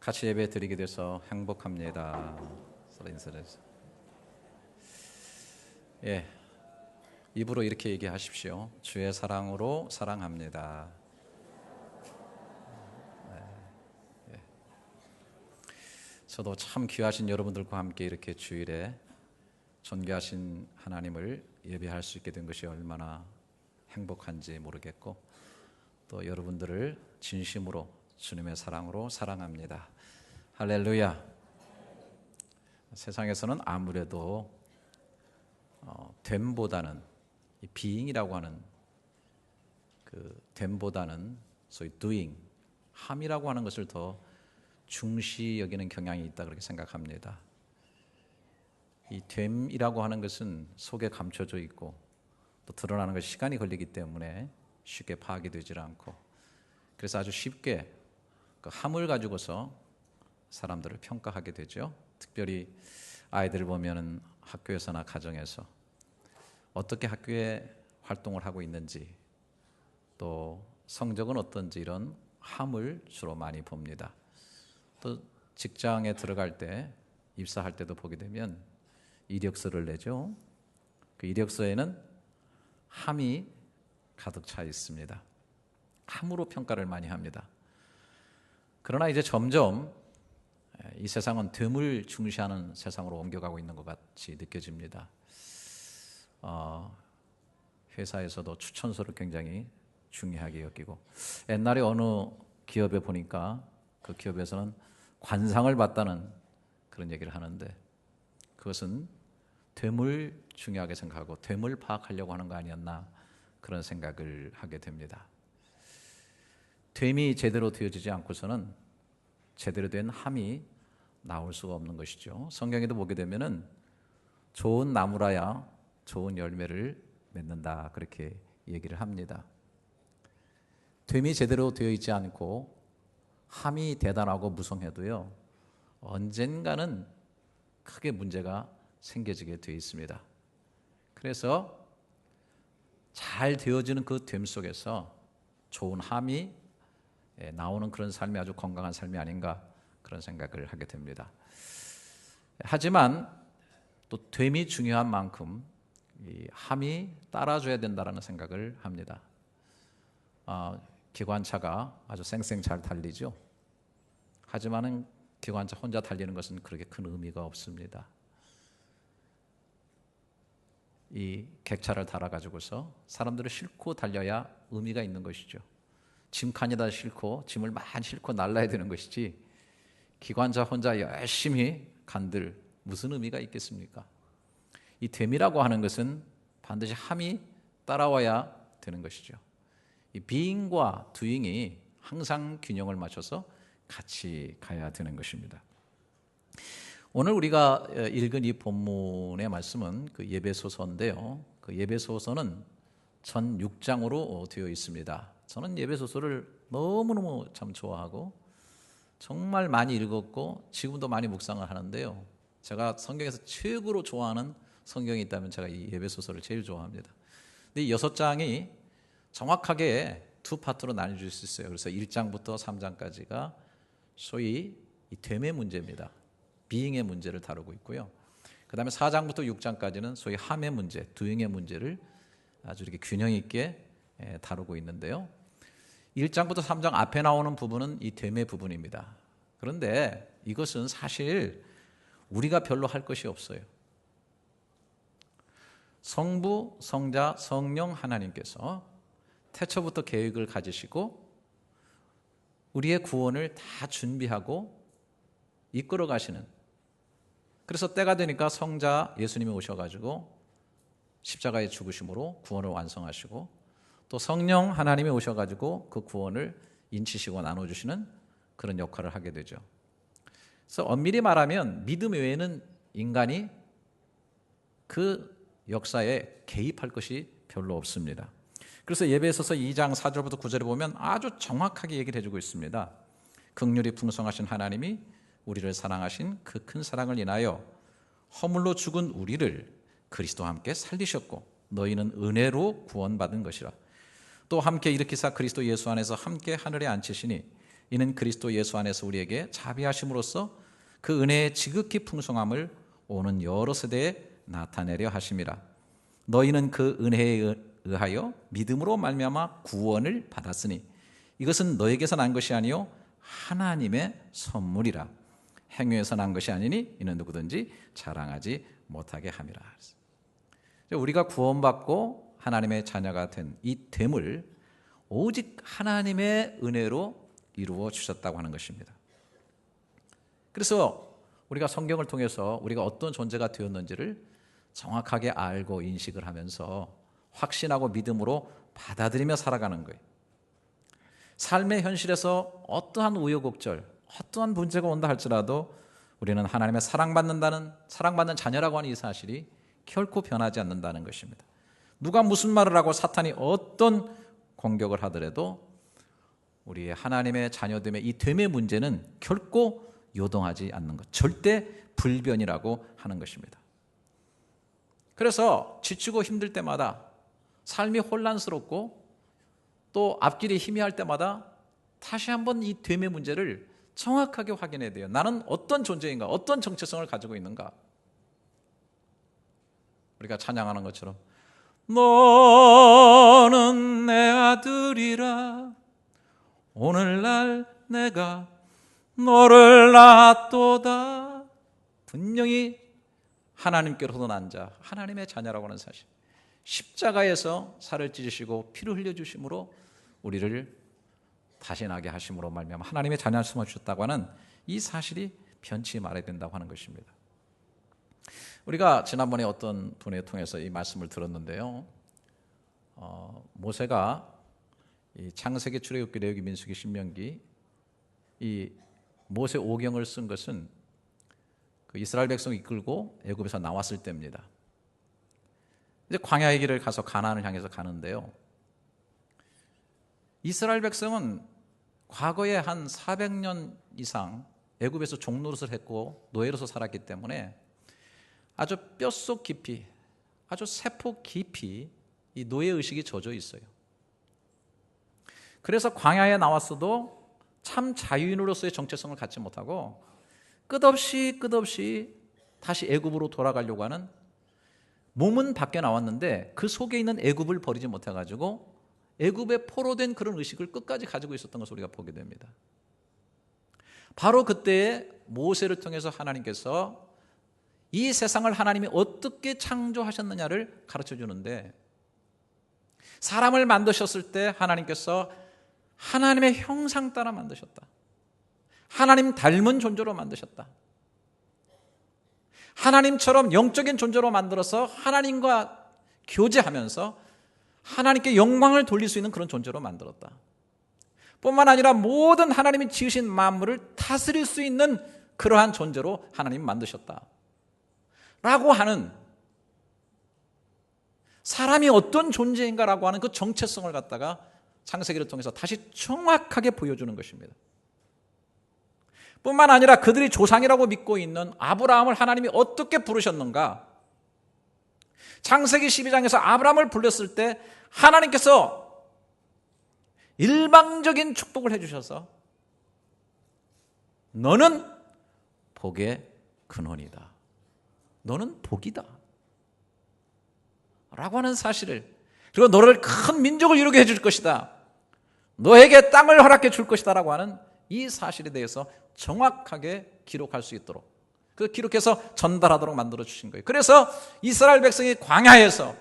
같이 예배 드리게 돼서 행복합니다. 서로 인사드리죠. 입으로 이렇게 얘기하십시오. 주의 사랑으로 사랑합니다. 저도 참 귀하신 여러분들과 함께 이렇게 주일에 존귀하신 하나님을 예배할 수 있게 된 것이 얼마나 행복한지 모르겠고, 또 여러분들을 진심으로 주님의 사랑으로 사랑합니다. 할렐루야. 세상에서는 아무래도 됨보다는, 이 being이라고 하는 그 됨보다는 소위 doing, 함이라고 하는 것을 더 중시 여기는 경향이 있다, 그렇게 생각합니다. 이 됨이라고 하는 것은 속에 감춰져 있고 또 드러나는 것이 시간이 걸리기 때문에 쉽게 파악이 되질 않고, 그래서 아주 쉽게 그 함을 가지고서 사람들을 평가하게 되죠. 특별히 아이들을 보면은 학교에서나 가정에서 어떻게 학교에 활동을 하고 있는지, 또 성적은 어떤지, 이런 함을 주로 많이 봅니다. 또 직장에 들어갈 때, 입사할 때도 보게 되면 이력서를 내죠. 그 이력서에는 함이 가득 차 있습니다. 함으로 평가를 많이 합니다. 그러나 이제 점점 이 세상은 됨을 중시하는 세상으로 옮겨가고 있는 것 같이 느껴집니다. 회사에서도 추천서를 굉장히 중요하게 여기고, 옛날에 어느 기업에 보니까 그 기업에서는 관상을 받다는 그런 얘기를 하는데, 그것은 됨을 중요하게 생각하고 됨을 파악하려고 하는 거 아니었나, 그런 생각을 하게 됩니다. 됨이 제대로 되어지지 않고서는 제대로 된 함이 나올 수가 없는 것이죠. 성경에도 보게 되면은 좋은 나무라야 좋은 열매를 맺는다, 그렇게 얘기를 합니다. 됨이 제대로 되어 있지 않고 함이 대단하고 무성해도요, 언젠가는 크게 문제가 생겨지게 되어 있습니다. 그래서 잘 되어지는 그 됨 속에서 좋은 함이 나오는 그런 삶이 아주 건강한 삶이 아닌가, 그런 생각을 하게 됩니다. 하지만 또 됨이 중요한 만큼 이 함이 따라줘야 된다는 생각을 합니다. 기관차가 아주 쌩쌩 잘 달리죠. 하지만은 기관차 혼자 달리는 것은 그렇게 큰 의미가 없습니다. 이 객차를 달아가지고서 사람들을 싣고 달려야 의미가 있는 것이죠. 짐칸에다 싣고 짐을 많이 싣고 날라야 되는 것이지, 기관차 혼자 열심히 간들 무슨 의미가 있겠습니까? 이 됨이라고 하는 것은 반드시 함이 따라와야 되는 것이죠. 이 being과 doing이 항상 균형을 맞춰서 같이 가야 되는 것입니다. 오늘 우리가 읽은 이 본문의 말씀은 그 예배소서인데요. 그 예배소서는 전 6장으로 되어 있습니다. 저는 예배소서를 너무너무 참 좋아하고 정말 많이 읽었고 지금도 많이 묵상을 하는데요. 제가 성경에서 최고로 좋아하는 성경이 있다면 제가 이 예배소서를 제일 좋아합니다. 근데 이 6장이 정확하게 두 파트로 나눠질 수 있어요. 그래서 1장부터 3장까지가 소위 이 됨의 문제입니다. being의 문제를 다루고 있고요. 그 다음에 4장부터 6장까지는 소위 함의 문제, doing의 문제를 아주 이렇게 균형 있게 다루고 있는데요. 1장부터 3장 앞에 나오는 부분은 이 됨의 부분입니다. 그런데 이것은 사실 우리가 별로 할 것이 없어요. 성부, 성자, 성령 하나님께서 태초부터 계획을 가지시고 우리의 구원을 다 준비하고 이끌어 가시는, 그래서 때가 되니까 성자 예수님이 오셔가지고 십자가의 죽으심으로 구원을 완성하시고, 또 성령 하나님이 오셔가지고 그 구원을 인치시고 나눠주시는 그런 역할을 하게 되죠. 그래서 엄밀히 말하면 믿음 외에는 인간이 그 역사에 개입할 것이 별로 없습니다. 그래서 예배소서 2장 4절부터 9절에 보면 아주 정확하게 얘기를 해주고 있습니다. 긍휼이 풍성하신 하나님이 우리를 사랑하신 그 큰 사랑을 인하여 허물로 죽은 우리를 그리스도와 함께 살리셨고 너희는 은혜로 구원받은 것이라. 또 함께 일으키사 그리스도 예수 안에서 함께 하늘에 앉히시니 이는 그리스도 예수 안에서 우리에게 자비하심으로써 그 은혜의 지극히 풍성함을 오는 여러 세대에 나타내려 하심이라. 너희는 그 은혜에 의하여 믿음으로 말미암아 구원을 받았으니 이것은 너에게서 난 것이 아니요 하나님의 선물이라. 행위에서 난 것이 아니니 이는 누구든지 자랑하지 못하게 함이라. 우리가 구원받고 하나님의 자녀가 된 이 됨을 오직 하나님의 은혜로 이루어 주셨다고 하는 것입니다. 그래서 우리가 성경을 통해서 우리가 어떤 존재가 되었는지를 정확하게 알고 인식을 하면서 확신하고 믿음으로 받아들이며 살아가는 거예요. 삶의 현실에서 어떠한 우여곡절, 어떠한 문제가 온다 할지라도 우리는 하나님의 사랑받는 자녀라고 하는 이 사실이 결코 변하지 않는다는 것입니다. 누가 무슨 말을 하고 사탄이 어떤 공격을 하더라도 우리의 하나님의 자녀됨의 이 됨의 문제는 결코 요동하지 않는 것, 절대 불변이라고 하는 것입니다. 그래서 지치고 힘들 때마다, 삶이 혼란스럽고 또 앞길이 희미할 때마다 다시 한번 이 됨의 문제를 정확하게 확인해야 돼요. 나는 어떤 존재인가, 어떤 정체성을 가지고 있는가. 우리가 찬양하는 것처럼 너는 내 아들이라 오늘날 내가 너를 낳았도다. 분명히 하나님께로서 난 자, 하나님의 자녀라고 하는 사실, 십자가에서 살을 찢으시고 피를 흘려주심으로 우리를 다시 나게 하심으로 말미암아 하나님의 자녀를 심어주셨다고 하는 이 사실이 변치 말아야 된다고 하는 것입니다. 우리가 지난번에 어떤 분에 통해서 이 말씀을 들었는데요, 모세가 이 창세기, 출애굽기, 레위기, 민수기, 신명기 이 모세 오경을 쓴 것은 그 이스라엘 백성 이끌고 애굽에서 나왔을 때입니다. 이제 광야의 길을 가서 가나안을 향해서 가는데요, 이스라엘 백성은 과거에 한 400년 이상 애굽에서 종노릇을 했고 노예로서 살았기 때문에 아주 뼛속 깊이, 아주 세포 깊이 이 노예의식이 젖어 있어요. 그래서 광야에 나왔어도 참 자유인으로서의 정체성을 갖지 못하고 끝없이 다시 애굽으로 돌아가려고 하는, 몸은 밖에 나왔는데 그 속에 있는 애굽을 버리지 못해가지고 애굽에 포로된 그런 의식을 끝까지 가지고 있었던 것을 우리가 보게 됩니다. 바로 그때에 모세를 통해서 하나님께서 이 세상을 하나님이 어떻게 창조하셨느냐를 가르쳐 주는데, 사람을 만드셨을 때 하나님께서 하나님의 형상 따라 만드셨다. 하나님 닮은 존재로 만드셨다. 하나님처럼 영적인 존재로 만들어서 하나님과 교제하면서 하나님께 영광을 돌릴 수 있는 그런 존재로 만들었다. 뿐만 아니라 모든 하나님이 지으신 만물을 다스릴 수 있는 그러한 존재로 하나님 만드셨다 라고 하는, 사람이 어떤 존재인가라고 하는 그 정체성을 갖다가 창세기를 통해서 다시 정확하게 보여주는 것입니다. 뿐만 아니라 그들이 조상이라고 믿고 있는 아브라함을 하나님이 어떻게 부르셨는가. 창세기 12장에서 아브라함을 불렀을 때 하나님께서 일방적인 축복을 해주셔서 너는 복의 근원이다, 너는 복이다 라고 하는 사실을, 그리고 너를 큰 민족을 이루게 해줄 것이다, 너에게 땅을 허락해 줄 것이다 라고 하는 이 사실에 대해서 정확하게 기록할 수 있도록, 그 기록해서 전달하도록 만들어 주신 거예요. 그래서 이스라엘 백성이 광야에서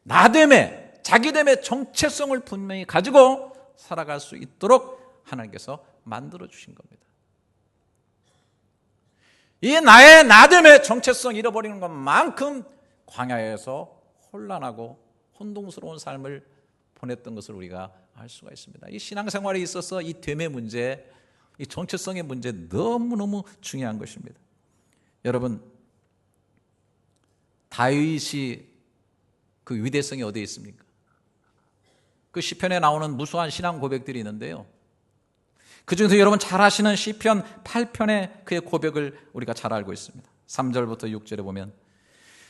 나됨의, 자기됨의 정체성을 분명히 가지고 살아갈 수 있도록 하나님께서 만들어 주신 겁니다. 이 나의 나됨의 정체성 잃어버리는 것만큼 광야에서 혼란하고 혼동스러운 삶을 보냈던 것을 우리가 알 수가 있습니다. 이 신앙생활에 있어서 이 됨의 문제, 이 정체성의 문제 너무너무 중요한 것입니다. 여러분, 다윗이 그 위대성이 어디에 있습니까? 그 시편에 나오는 무수한 신앙 고백들이 있는데요, 그중에서 여러분 잘 아시는 시편 8편의 그의 고백을 우리가 잘 알고 있습니다. 3절부터 6절에 보면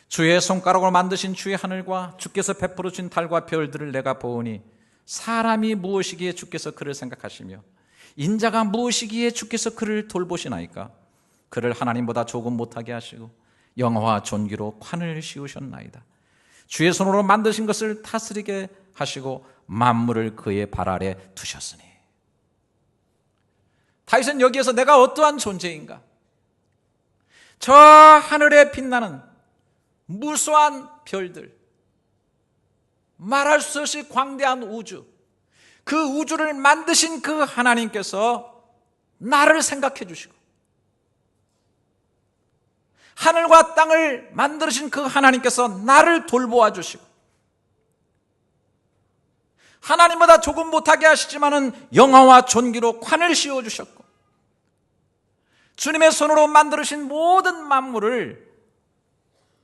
주의 손가락으로 만드신 주의 하늘과 주께서 베풀어 주신 달과 별들을 내가 보오니 사람이 무엇이기에 주께서 그를 생각하시며 인자가 무엇이기에 주께서 그를 돌보시나이까? 그를 하나님보다 조금 못하게 하시고 영화와 존귀로 관을 씌우셨나이다. 주의 손으로 만드신 것을 다스리게 하시고 만물을 그의 발 아래 두셨으니. 다윗은 여기에서 내가 어떠한 존재인가? 저 하늘에 빛나는 무수한 별들, 말할 수 없이 광대한 우주, 그 우주를 만드신 그 하나님께서 나를 생각해 주시고 하늘과 땅을 만드신 그 하나님께서 나를 돌보아 주시고 하나님보다 조금 못하게 하시지만은 영화와 존귀로 관을 씌워 주셨고 주님의 손으로 만드신 모든 만물을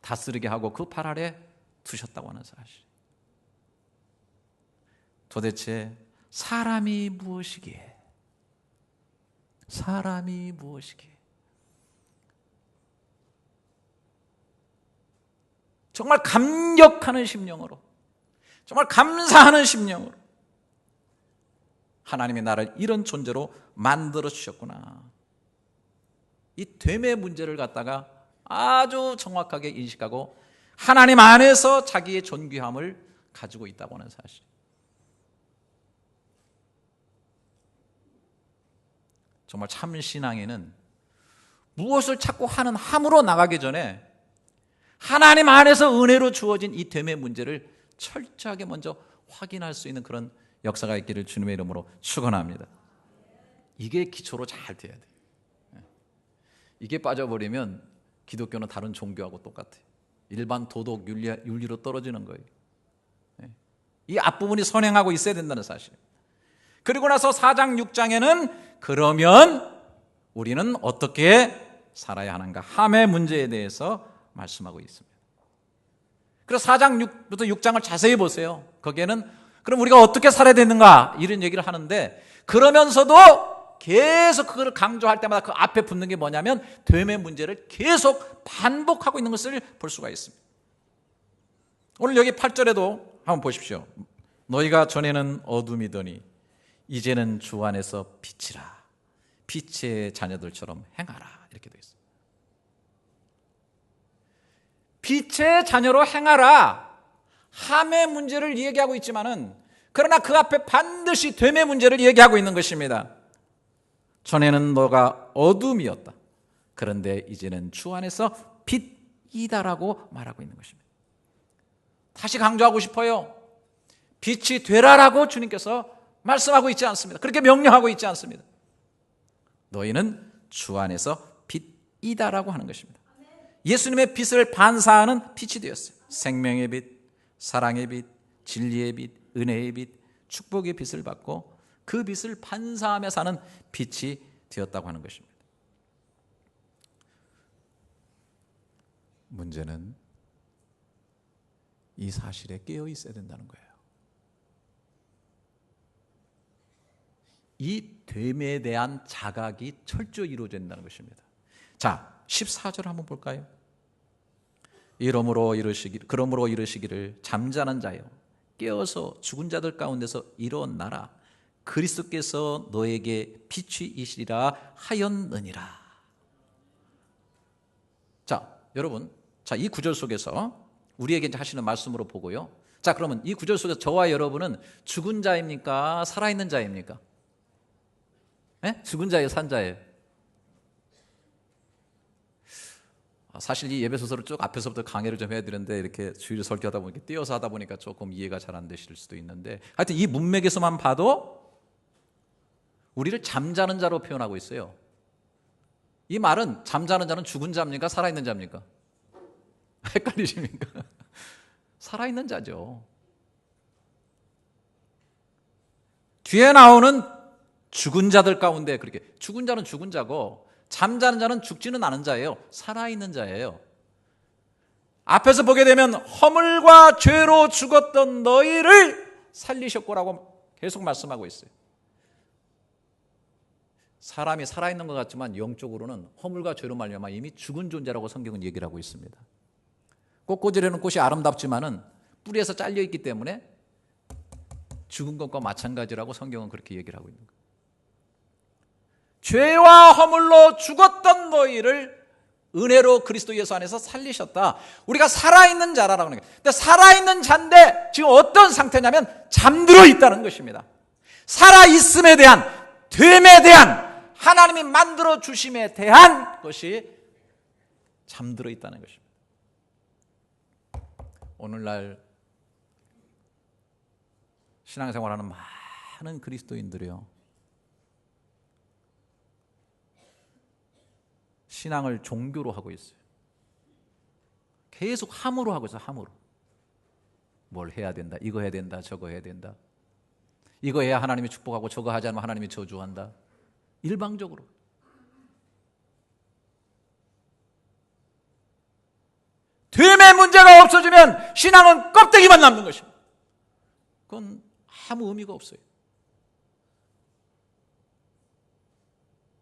다스리게 하고 그 발 아래 두셨다고 하는 사실. 도대체 사람이 무엇이기에? 사람이 무엇이기에? 정말 감격하는 심령으로, 정말 감사하는 심령으로 하나님이 나를 이런 존재로 만들어 주셨구나. 이 됨의 문제를 갖다가 아주 정확하게 인식하고 하나님 안에서 자기의 존귀함을 가지고 있다고 하는 사실. 정말 참 신앙에는 무엇을 자꾸 하는 함으로 나가기 전에 하나님 안에서 은혜로 주어진 이 됨의 문제를 철저하게 먼저 확인할 수 있는 그런 역사가 있기를 주님의 이름으로 축원합니다. 이게 기초로 잘 돼야 돼요. 이게 빠져버리면 기독교는 다른 종교하고 똑같아요. 일반 도덕 윤리로 떨어지는 거예요. 이 앞부분이 선행하고 있어야 된다는 사실. 그리고 나서 4장 6장에는 그러면 우리는 어떻게 살아야 하는가 함의 문제에 대해서 말씀하고 있습니다. 그래서 4장 6부터 6장을 자세히 보세요. 거기에는 그럼 우리가 어떻게 살아야 되는가 이런 얘기를 하는데 그러면서도 계속 그걸 강조할 때마다 그 앞에 붙는 게 뭐냐면 됨의 문제를 계속 반복하고 있는 것을 볼 수가 있습니다. 오늘 여기 8절에도 한번 보십시오. 너희가 전에는 어둠이더니 이제는 주 안에서 빛이라. 빛의 자녀들처럼 행하라. 이렇게 되어 있습니다. 빛의 자녀로 행하라. 함의 문제를 얘기하고 있지만은 그러나 그 앞에 반드시 됨의 문제를 얘기하고 있는 것입니다. 전에는 너가 어둠이었다. 그런데 이제는 주 안에서 빛이다라고 말하고 있는 것입니다. 다시 강조하고 싶어요. 빛이 되라라고 주님께서 말씀하고 있지 않습니다. 그렇게 명령하고 있지 않습니다. 너희는 주 안에서 빛이다라고 하는 것입니다. 예수님의 빛을 반사하는 빛이 되었어요. 생명의 빛, 사랑의 빛, 진리의 빛, 은혜의 빛, 축복의 빛을 받고 그 빛을 반사하며 사는 빛이 되었다고 하는 것입니다. 문제는 이 사실에 깨어 있어야 된다는 거예요. 이 됨에 대한 자각이 철저히 이루어져야 된다는 것입니다. 자, 14절 한번 볼까요? 그러므로 이르시기를 잠자는 자여 깨어서 죽은 자들 가운데서 일어나라. 그리스도께서 너에게 빛이시리라 하였느니라. 자, 여러분, 이 구절 속에서 우리에게 하시는 말씀으로 보고요. 자, 그러면 이 구절 속에서 저와 여러분은 죽은 자입니까? 살아있는 자입니까? 네? 죽은 자예요, 산 자예요? 사실 이 예배소설을 쭉 앞에서부터 강의를 좀 해야 되는데 이렇게 주일을 설교하다 보니까 띄어서 하다 보니까 조금 이해가 잘 안 되실 수도 있는데 하여튼 이 문맥에서만 봐도 우리를 잠자는 자로 표현하고 있어요. 이 말은 잠자는 자는 죽은 자입니까? 살아있는 자입니까? 헷갈리십니까? 살아있는 자죠. 뒤에 나오는 죽은 자들 가운데 그렇게 죽은 자는 죽은 자고 잠자는 자는 죽지는 않은 자예요. 살아있는 자예요. 앞에서 보게 되면 허물과 죄로 죽었던 너희를 살리셨고라고 계속 말씀하고 있어요. 사람이 살아있는 것 같지만 영적으로는 허물과 죄로 말미암아 이미 죽은 존재라고 성경은 얘기를 하고 있습니다. 꽃꽂이라는 꽃이 아름답지만은 뿌리에서 잘려있기 때문에 죽은 것과 마찬가지라고 성경은 그렇게 얘기를 하고 있는 거예요. 죄와 허물로 죽었던 너희를 은혜로 그리스도 예수 안에서 살리셨다. 우리가 살아있는 자라라고 하는 거예요. 근데 살아있는 자인데 지금 어떤 상태냐면 잠들어 있다는 것입니다. 살아있음에 대한, 됨에 대한, 하나님이 만들어 주심에 대한 것이 잠들어 있다는 것입니다. 오늘날 신앙생활하는 많은 그리스도인들이요, 신앙을 종교로 하고 있어요. 계속 함으로 하고 있어요. 함으로. 뭘 해야 된다, 이거 해야 된다, 저거 해야 된다, 이거 해야 하나님이 축복하고 저거 하지 않으면 하나님이 저주한다. 일방적으로. 됨의 문제가 없어지면 신앙은 껍데기만 남는 것입니다. 그건 아무 의미가 없어요.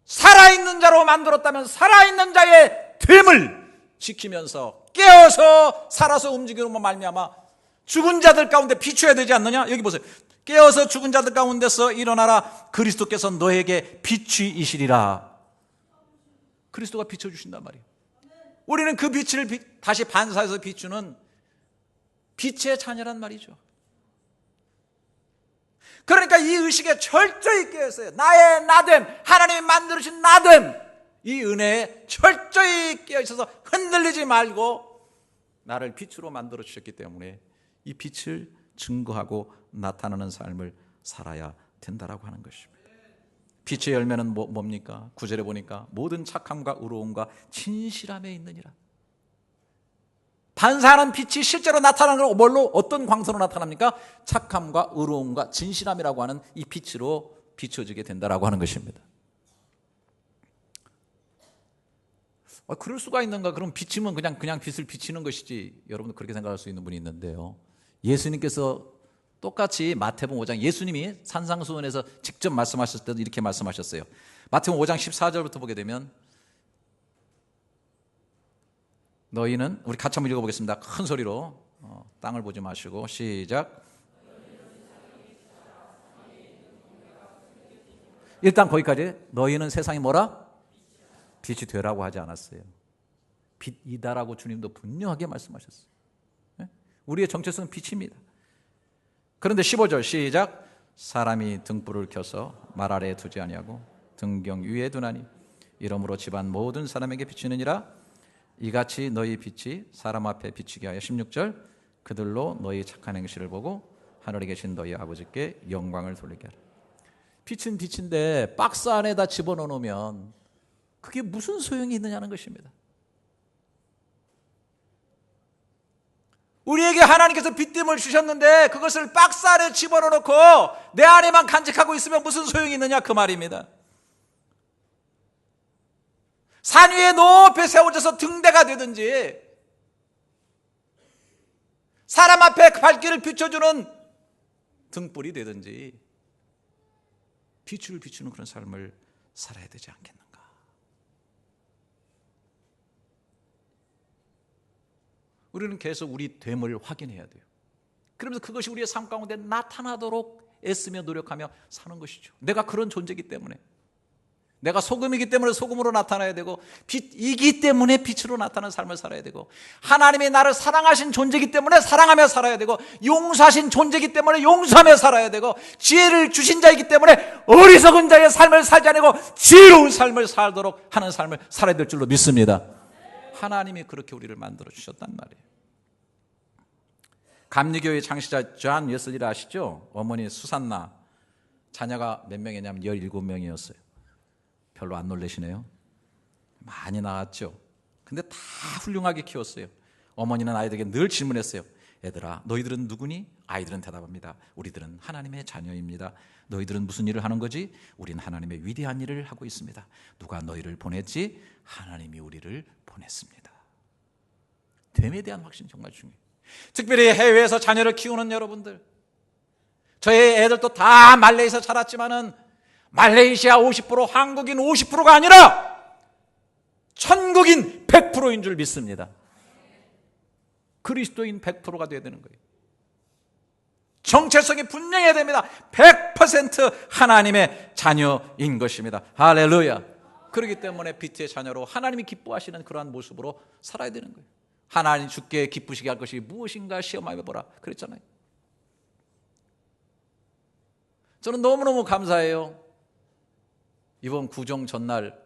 살아있는 자로 만들었다면 살아있는 자의 됨을 지키면서 깨어서 살아서 움직이는 말미암아 죽은 자들 가운데 비춰야 되지 않느냐? 여기 보세요. 깨어서 죽은 자들 가운데서 일어나라. 그리스도께서 너에게 빛이시리라. 그리스도가 비춰주신단 말이에요. 우리는 그 빛을 다시 반사해서 비추는 빛의 자녀란 말이죠. 그러니까 이 의식에 철저히 깨어있어요. 나의 나됨, 하나님이 만들어주신 나됨, 이 은혜에 철저히 깨어있어서 흔들리지 말고 나를 빛으로 만들어주셨기 때문에 이 빛을 증거하고 나타나는 삶을 살아야 된다라고 하는 것입니다. 빛의 열매는 뭡니까? 9절에 보니까 모든 착함과 의로움과 진실함에 있느니라. 반사하는 빛이 실제로 나타나는 건 뭘로, 어떤 광선으로 나타납니까? 착함과 의로움과 진실함이라고 하는 이 빛으로 비춰지게 된다라고 하는 것입니다. 그럴 수가 있는가? 그럼 비치면 그냥 빛을 비치는 것이지. 여러분도 그렇게 생각할 수 있는 분이 있는데요, 예수님께서 똑같이 마태복음 5장, 예수님이 산상수훈에서 직접 말씀하셨을 때도 이렇게 말씀하셨어요. 마태복음 5장 14절부터 보게 되면, 너희는, 우리 같이 한번 읽어보겠습니다. 큰 소리로. 땅을 보지 마시고 시작. 일단 거기까지. 너희는 세상이 뭐라? 빛이 되라고 하지 않았어요. 빛이다라고 주님도 분명하게 말씀하셨어요. 우리의 정체성은 빛입니다. 그런데 15절 시작. 사람이 등불을 켜서 말 아래에 두지 아니하고 등경 위에 두나니 이러므로 집안 모든 사람에게 비치느니라. 이같이 너희 빛이 사람 앞에 비치게 하여 16절 그들로 너희 착한 행실을 보고 하늘에 계신 너희 아버지께 영광을 돌리게 하라. 빛은 빛인데 박스 안에다 집어넣으면 그게 무슨 소용이 있느냐는 것입니다. 우리에게 하나님께서 빛됨을 주셨는데 그것을 박스 안에 집어넣고 내 안에만 간직하고 있으면 무슨 소용이 있느냐 그 말입니다. 산 위에 높이 세워져서 등대가 되든지 사람 앞에 발길을 비춰주는 등불이 되든지 빛을 비추는 그런 삶을 살아야 되지 않겠는가. 우리는 계속 우리 됨을 확인해야 돼요. 그러면서 그것이 우리의 삶 가운데 나타나도록 애쓰며 노력하며 사는 것이죠. 내가 그런 존재이기 때문에, 내가 소금이기 때문에 소금으로 나타나야 되고, 빛이기 때문에 빛으로 나타나는 삶을 살아야 되고, 하나님이 나를 사랑하신 존재이기 때문에 사랑하며 살아야 되고, 용서하신 존재이기 때문에 용서하며 살아야 되고, 지혜를 주신 자이기 때문에 어리석은 자의 삶을 살지 않고 지혜로운 삶을 살도록 하는 삶을 살아야 될 줄로 믿습니다. 하나님이 그렇게 우리를 만들어 주셨단 말이에요. 감리교의 창시자 존 웨슬리를 아시죠? 어머니 수산나, 자녀가 몇 명이냐면 17명이었어요. 별로 안 놀라시네요. 많이 낳았죠. 근데 다 훌륭하게 키웠어요. 어머니는 아이들에게 늘 질문했어요. 얘들아, 너희들은 누구니? 아이들은 대답합니다. 우리들은 하나님의 자녀입니다. 너희들은 무슨 일을 하는 거지? 우린 하나님의 위대한 일을 하고 있습니다. 누가 너희를 보냈지? 하나님이 우리를 보냈습니다. 됨에 대한 확신 정말 중요해요. 특별히 해외에서 자녀를 키우는 여러분들, 저희 애들도 다 말레이시아에서 자랐지만은 말레이시아 50%, 한국인 50%가 아니라 천국인 100%인 줄 믿습니다. 그리스도인 100%가 되어야 되는 거예요. 정체성이 분명해야 됩니다. 100% 하나님의 자녀인 것입니다. 할렐루야. 그렇기 때문에 빛의 자녀로 하나님이 기뻐하시는 그러한 모습으로 살아야 되는 거예요. 하나님 주께 기쁘시게 할 것이 무엇인가 시험하여 보라 그랬잖아요. 저는 너무너무 감사해요. 이번 구정 전날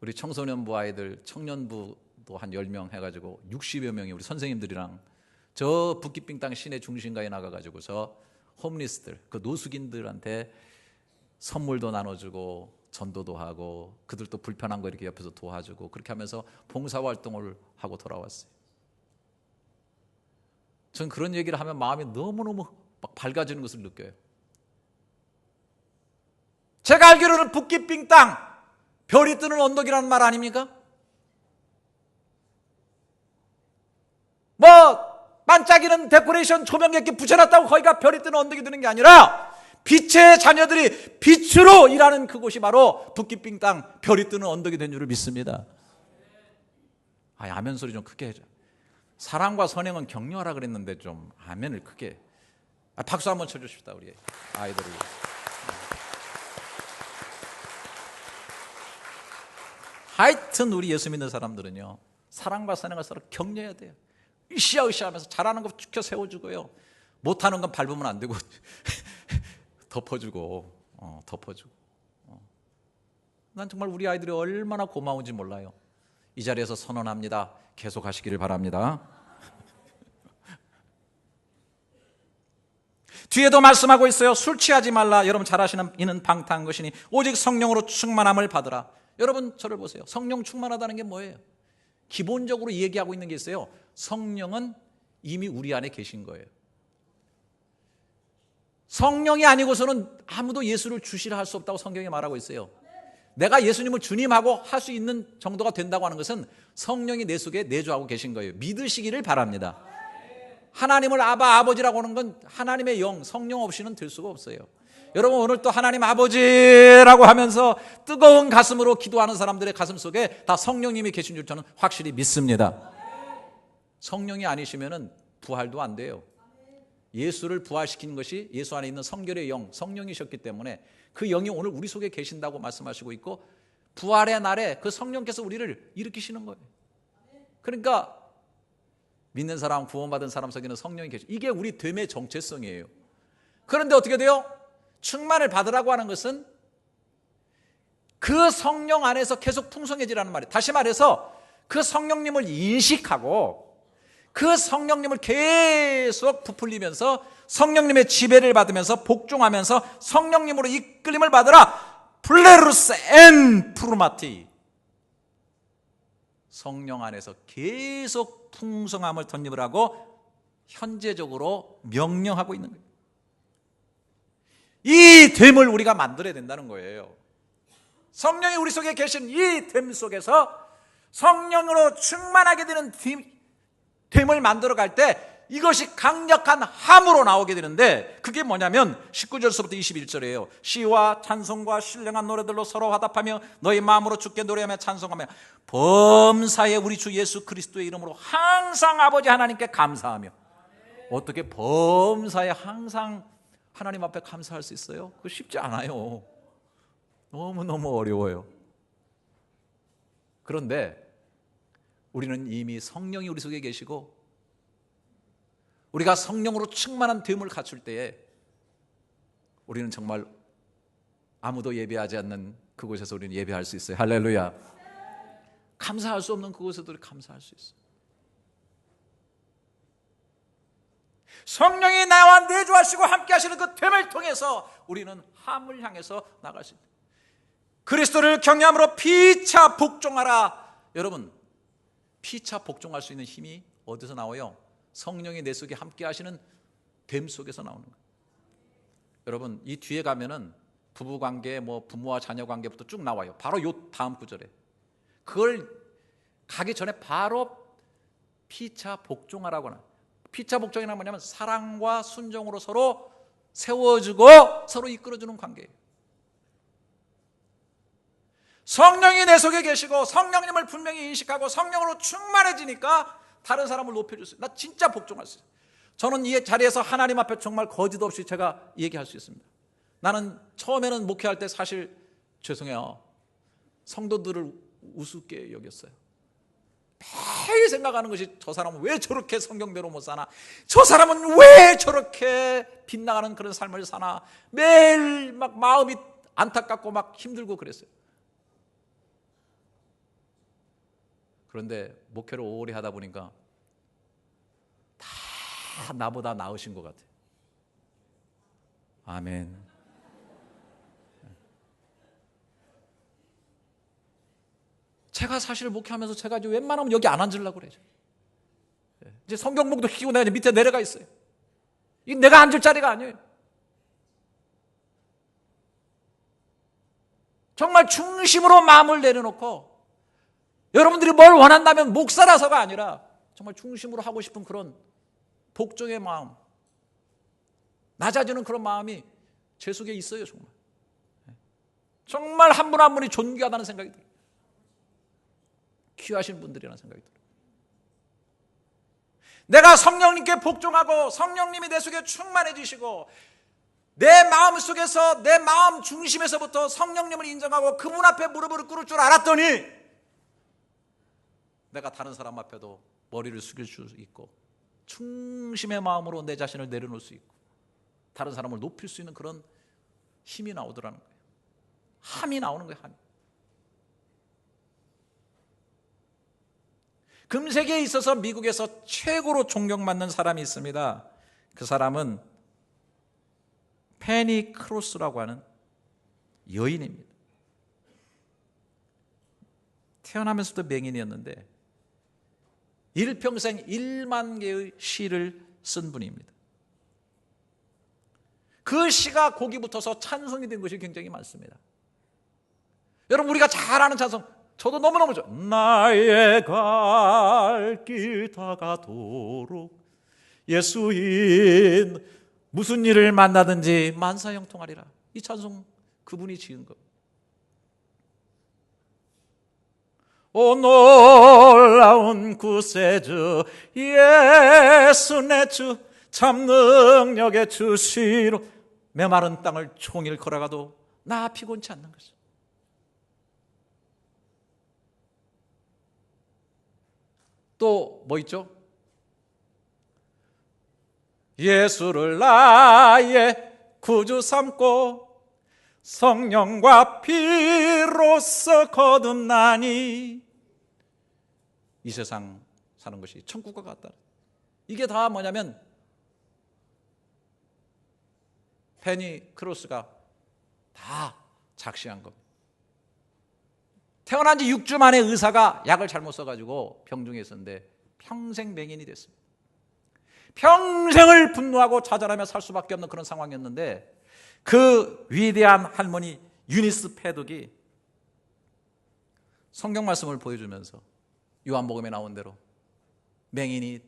우리 청소년부 아이들, 청년부도 한 10명 해가지고 60여 명이 우리 선생님들이랑 저 북기빙 땅 시내 중심가에 나가가지고서 홈리스들, 그 노숙인들한테 선물도 나눠주고 전도도 하고 그들도 불편한 거 이렇게 옆에서 도와주고 그렇게 하면서 봉사활동을 하고 돌아왔어요. 전 그런 얘기를 하면 마음이 너무너무 막 밝아지는 것을 느껴요. 제가 알기로는 북기빙 땅, 별이 뜨는 언덕이라는 말 아닙니까? 뭐 반짝이는 데코레이션 조명 이렇게 붙여놨다고 거기가 별이 뜨는 언덕이 되는 게 아니라 빛의 자녀들이 빛으로 일하는 그곳이 바로 북기빙 땅, 별이 뜨는 언덕이 된 줄을 믿습니다. 아멘 소리 좀 크게 해줘. 사랑과 선행은 격려하라 그랬는데 좀 아멘을 크게. 박수 한번 쳐주십시다 우리 아이들을. 하여튼 우리 예수 믿는 사람들은요, 사랑과 선행을 서로 격려해야 돼요. 으쌰으쌰 하면서 잘하는 거 축켜 세워주고요, 못하는 건 밟으면 안 되고 덮어주고 난 정말 우리 아이들이 얼마나 고마운지 몰라요. 이 자리에서 선언합니다. 계속 하시기를 바랍니다. 뒤에도 말씀하고 있어요. 술 취하지 말라. 여러분 잘 아시는 이는 방탕한 것이니 오직 성령으로 충만함을 받으라. 여러분 저를 보세요. 성령 충만하다는 게 뭐예요? 기본적으로 얘기하고 있는 게 있어요. 성령은 이미 우리 안에 계신 거예요. 성령이 아니고서는 아무도 예수를 주시라 할 수 없다고 성경이 말하고 있어요. 내가 예수님을 주님하고 할 수 있는 정도가 된다고 하는 것은 성령이 내 속에 내주하고 계신 거예요. 믿으시기를 바랍니다. 하나님을 아바 아버지라고 하는 건 하나님의 영, 성령 없이는 될 수가 없어요. 여러분 오늘 또 하나님 아버지라고 하면서 뜨거운 가슴으로 기도하는 사람들의 가슴 속에 다 성령님이 계신 줄 저는 확실히 믿습니다. 성령이 아니시면 부활도 안 돼요. 예수를 부활시킨 것이 예수 안에 있는 성결의 영, 성령이셨기 때문에 그 영이 오늘 우리 속에 계신다고 말씀하시고 있고, 부활의 날에 그 성령께서 우리를 일으키시는 거예요. 그러니까 믿는 사람, 구원받은 사람 속에는 성령이 계시죠. 이게 우리 됨의 정체성이에요. 그런데 어떻게 돼요? 충만을 받으라고 하는 것은 그 성령 안에서 계속 풍성해지라는 말이에요. 다시 말해서 그 성령님을 인식하고 그 성령님을 계속 부풀리면서 성령님의 지배를 받으면서 복종하면서 성령님으로 이끌림을 받으라. 플레루스 엔 프루마티. 성령 안에서 계속 풍성함을 덧입을 하고 현재적으로 명령하고 있는 거예요. 이 됨을 우리가 만들어야 된다는 거예요. 성령이 우리 속에 계신 이 됨 속에서 성령으로 충만하게 되는 됨을 만들어 갈 때 이것이 강력한 함으로 나오게 되는데, 그게 뭐냐면 19절서부터 21절이에요. 시와 찬송과 신령한 노래들로 서로 화답하며 너희 마음으로 주께 노래하며 찬송하며 범사에 우리 주 예수 그리스도의 이름으로 항상 아버지 하나님께 감사하며. 어떻게 범사에 항상 하나님 앞에 감사할 수 있어요? 그거 쉽지 않아요. 너무너무 어려워요. 그런데 우리는 이미 성령이 우리 속에 계시고 우리가 성령으로 충만한 됨을 갖출 때에 우리는 정말 아무도 예배하지 않는 그곳에서 우리는 예배할 수 있어요. 할렐루야. 감사할 수 없는 그곳에도 감사할 수 있어요. 성령이 나와 내주하시고 함께 하시는 그 됨을 통해서 우리는 함을 향해서 나갈 수 있다. 그리스도를 경외함으로 피차 복종하라. 여러분, 피차 복종할 수 있는 힘이 어디서 나와요? 성령이 내 속에 함께 하시는 됨 속에서 나오는 거예요. 여러분, 이 뒤에 가면은 부부관계, 부모와 자녀관계부터 쭉 나와요. 바로 요 다음 구절에. 그걸 가기 전에 바로 피차 복종하라고 하나. 피차 복종이란 뭐냐면 사랑과 순종으로 서로 세워주고 서로 이끌어주는 관계예요. 성령이 내 속에 계시고 성령님을 분명히 인식하고 성령으로 충만해지니까 다른 사람을 높여줄 수 있어요. 나 진짜 복종할 수 있어요. 저는 이 자리에서 하나님 앞에 정말 거짓 없이 제가 얘기할 수 있습니다. 나는 처음에는 목회할 때 사실 죄송해요, 성도들을 우습게 여겼어요. 매일 생각하는 것이 저 사람은 왜 저렇게 성경대로 못 사나, 저 사람은 왜 저렇게 빗나가는 그런 삶을 사나, 매일 막 마음이 안타깝고 막 힘들고 그랬어요. 그런데 목회를 오래 하다 보니까 다 나보다 나으신 것 같아요. 아멘. 제가 사실 목회하면서 제가 이제 웬만하면 여기 안 앉으려고 그래요. 이제 성경목도 끼고 내가 이제 밑에 내려가 있어요. 이 내가 앉을 자리가 아니에요. 정말 중심으로 마음을 내려놓고, 여러분들이 뭘 원한다면 목사라서가 아니라 정말 중심으로 하고 싶은 그런 복종의 마음, 낮아지는 그런 마음이 제 속에 있어요. 정말 한 분 한 분이 존귀하다는 생각이 들어요. 귀하신 분들이라는 생각이 들어요. 내가 성령님께 복종하고 성령님이 내 속에 충만해지시고 내 마음 속에서, 내 마음 중심에서부터 성령님을 인정하고 그분 앞에 무릎을 꿇을 줄 알았더니 내가 다른 사람 앞에도 머리를 숙일 수 있고 충심의 마음으로 내 자신을 내려놓을 수 있고 다른 사람을 높일 수 있는 그런 힘이 나오더라는 거예요. 함이 나오는 거예요. 함이. 금세기에 있어서 미국에서 최고로 존경받는 사람이 있습니다. 그 사람은 페니 크로스라고 하는 여인입니다. 태어나면서도 맹인이었는데 일평생 1만 개의 시를 쓴 분입니다. 그 시가 곡이 붙어서 찬송이 된 것이 굉장히 많습니다. 여러분, 우리가 잘 아는 찬송, 저도 너무너무 좋아요. 나의 갈 길 다가도록 예수인 무슨 일을 만나든지 만사형통하리라. 이 찬송 그분이 지은 것. 오 놀라운 구세주 예수 내 주 참 능력의 주시로 메마른 땅을 종일 걸어가도 나 피곤치 않는 것이죠. 또 뭐 있죠? 예수를 나의 구주 삼고 성령과 피로써 거듭나니 이 세상 사는 것이 천국과 같다. 이게 다 뭐냐면 페니 크로스가 다 작시한 겁니다. 태어난 지 6주 만에 의사가 약을 잘못 써가지고 병중에 있었는데 평생 맹인이 됐습니다. 평생을 분노하고 좌절하며 살 수밖에 없는 그런 상황이었는데 그 위대한 할머니 유니스 패독이 성경 말씀을 보여주면서 요한복음에 나온 대로 맹인이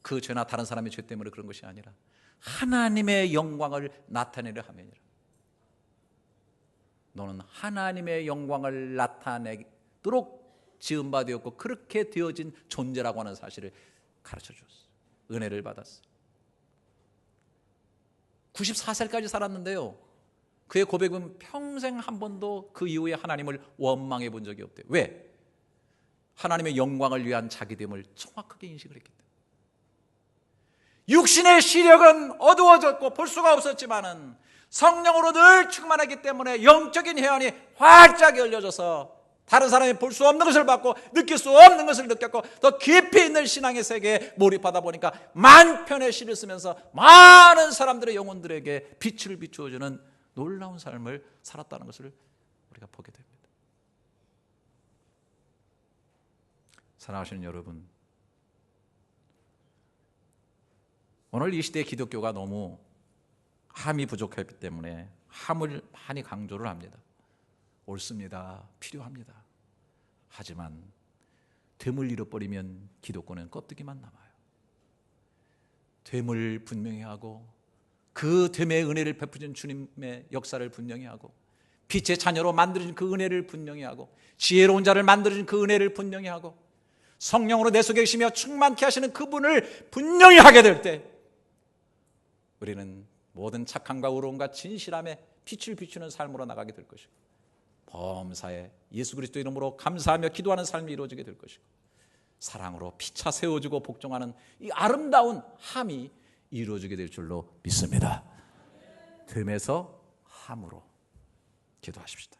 그 죄나 다른 사람의 죄 때문에 그런 것이 아니라 하나님의 영광을 나타내려 함이니라. 너는 하나님의 영광을 나타내도록 지은 바 되었고 그렇게 되어진 존재라고 하는 사실을 가르쳐 주었어. 은혜를 받았어. 94살까지 살았는데요, 그의 고백은 평생 한 번도 그 이후에 하나님을 원망해 본 적이 없대요. 왜? 하나님의 영광을 위한 자기됨을 정확하게 인식을 했기 때문에. 육신의 시력은 어두워졌고 볼 수가 없었지만은 성령으로 늘 충만하기 때문에 영적인 혜연이 활짝 열려져서 다른 사람이 볼 수 없는 것을 봤고 느낄 수 없는 것을 느꼈고 더 깊이 있는 신앙의 세계에 몰입하다 보니까 만편의 시를 쓰면서 많은 사람들의 영혼들에게 빛을 비추어주는 놀라운 삶을 살았다는 것을 우리가 보게 됩니다. 사랑하시는 여러분, 오늘 이 시대의 기독교가 너무 함이 부족했기 때문에 함을 많이 강조를 합니다. 옳습니다. 필요합니다. 하지만 됨을 잃어버리면 기독교는 껍데기만 남아요. 됨을 분명히 하고 그 됨의 은혜를 베푸신 주님의 역사를 분명히 하고 빛의 자녀로 만들어진 그 은혜를 분명히 하고 지혜로운 자를 만들어진 그 은혜를 분명히 하고 성령으로 내 속에 계시며 충만케 하시는 그분을 분명히 하게 될 때 우리는 모든 착함과 의로움과 진실함에 빛을 비추는 삶으로 나가게 될 것이고, 범사에 예수 그리스도 이름으로 감사하며 기도하는 삶이 이루어지게 될 것이고, 사랑으로 피차 세워주고 복종하는 이 아름다운 함이 이루어지게 될 줄로 믿습니다. 듬에서 함으로 기도하십시다.